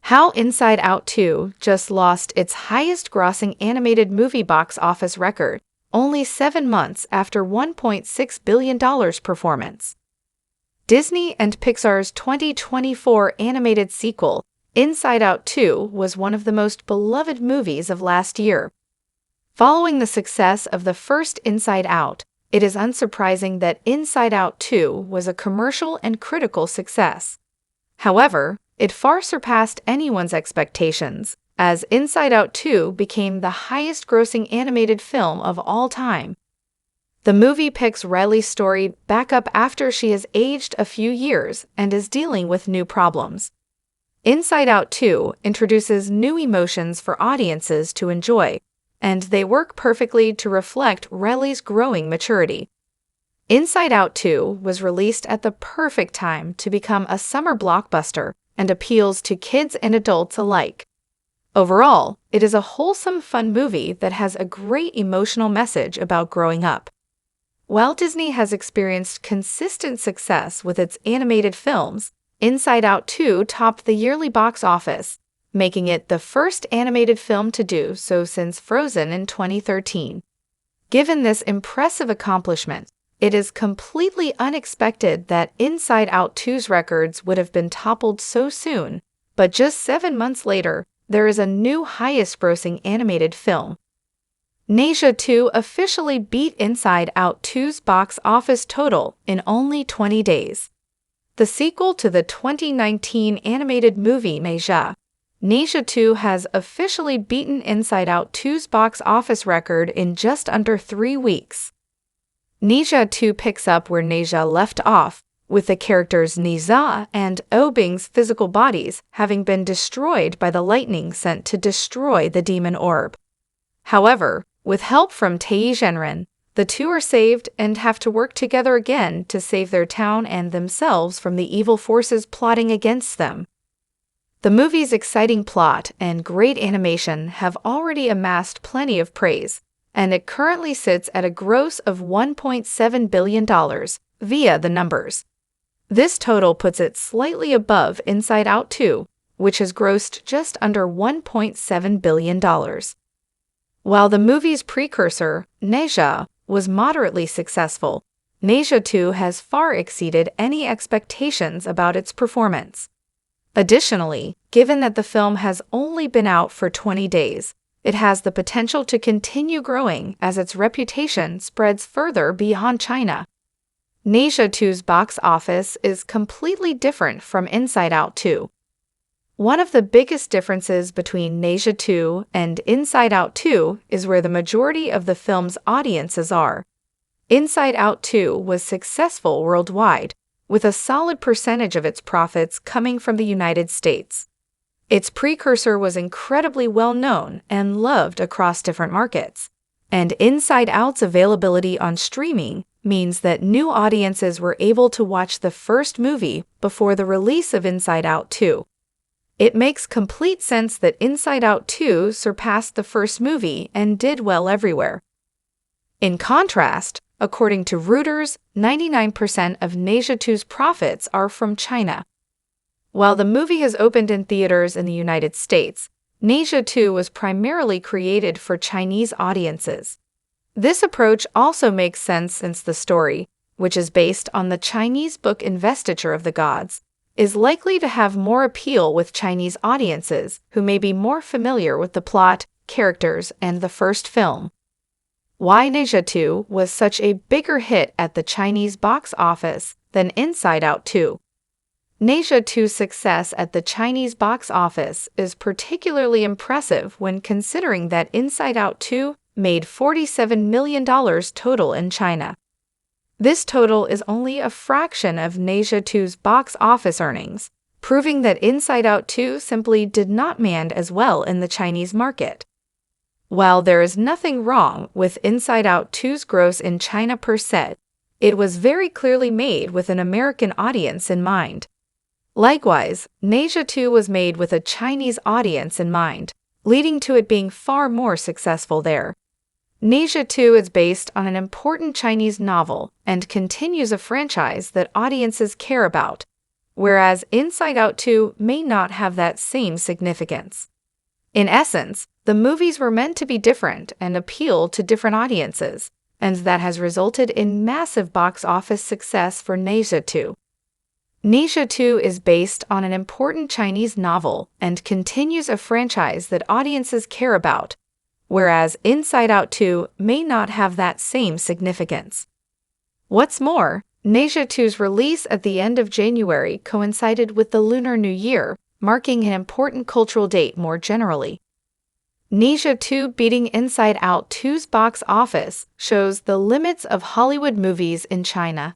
How Inside Out 2 just lost its highest-grossing animated movie box office record, only 7 months after $1.6 billion performance. Disney and Pixar's 2024 animated sequel, Inside Out 2, was one of the most beloved movies of last year. Following the success of the first Inside Out, it is unsurprising that Inside Out 2 was a commercial and critical success. However, it far surpassed anyone's expectations, as Inside Out 2 became the highest-grossing animated film of all time. The movie picks Riley's story back up after she has aged a few years and is dealing with new problems. Inside Out 2 introduces new emotions for audiences to enjoy, and they work perfectly to reflect Riley's growing maturity. Inside Out 2 was released at the perfect time to become a summer blockbuster and appeals to kids and adults alike. Overall, it is a wholesome, fun movie that has a great emotional message about growing up. While Disney has experienced consistent success with its animated films, Inside Out 2 topped the yearly box office, making it the first animated film to do so since Frozen in 2013. Given this impressive accomplishment, it is completely unexpected that Inside Out 2's records would have been toppled so soon, but just 7 months later, there is a new highest-grossing animated film. Neja 2 officially beat Inside Out 2's box office total in only 20 days. The sequel to the 2019 animated movie Neja 2 has officially beaten Inside Out 2's box office record in just under 3 weeks. Neja 2 picks up where Neja left off, with the characters Neja and Obing's physical bodies having been destroyed by the lightning sent to destroy the demon orb. However, with help from Tei Zhenren, the two are saved and have to work together again to save their town and themselves from the evil forces plotting against them. The movie's exciting plot and great animation have already amassed plenty of praise, and it currently sits at a gross of $1.7 billion via the numbers. This total puts it slightly above Inside Out 2, which has grossed just under $1.7 billion. While the movie's precursor, Neja, was moderately successful, Neja 2 has far exceeded any expectations about its performance. Additionally, given that the film has only been out for 20 days, it has the potential to continue growing as its reputation spreads further beyond China. Neja 2's box office is completely different from Inside Out 2. One of the biggest differences between Neja 2 and Inside Out 2 is where the majority of the film's audiences are. Inside Out 2 was successful worldwide, with a solid percentage of its profits coming from the United States. Its precursor was incredibly well-known and loved across different markets, and Inside Out's availability on streaming means that new audiences were able to watch the first movie before the release of Inside Out 2. It makes complete sense that Inside Out 2 surpassed the first movie and did well everywhere. In contrast, according to Reuters, 99% of Neja 2's profits are from China. While the movie has opened in theaters in the United States, Neja 2 was primarily created for Chinese audiences. This approach also makes sense since the story, which is based on the Chinese book Investiture of the Gods, is likely to have more appeal with Chinese audiences who may be more familiar with the plot, characters, and the first film. Why Neja 2 was such a bigger hit at the Chinese box office than Inside Out 2. Neja 2's success at the Chinese box office is particularly impressive when considering that Inside Out 2 made $47 million total in China. This total is only a fraction of Neja 2's box office earnings, proving that Inside Out 2 simply did not land as well in the Chinese market. While there is nothing wrong with Inside Out 2's gross in China per se, it was very clearly made with an American audience in mind. Likewise, Neja 2 was made with a Chinese audience in mind, leading to it being far more successful there. Neja 2 is based on an important Chinese novel and continues a franchise that audiences care about. whereas Inside Out 2 may not have that same significance. In essence, the movies were meant to be different and appeal to different audiences, and that has resulted in massive box office success for Ne Zha 2. Ne Zha 2 is based on an important Chinese novel and continues a franchise that audiences care about, whereas Inside Out 2 may not have that same significance. What's more, Ne Zha 2's release at the end of January coincided with the Lunar New Year, marking an important cultural date more generally. Ne Zha 2 beating Inside Out 2's box office shows the limits of Hollywood movies in China.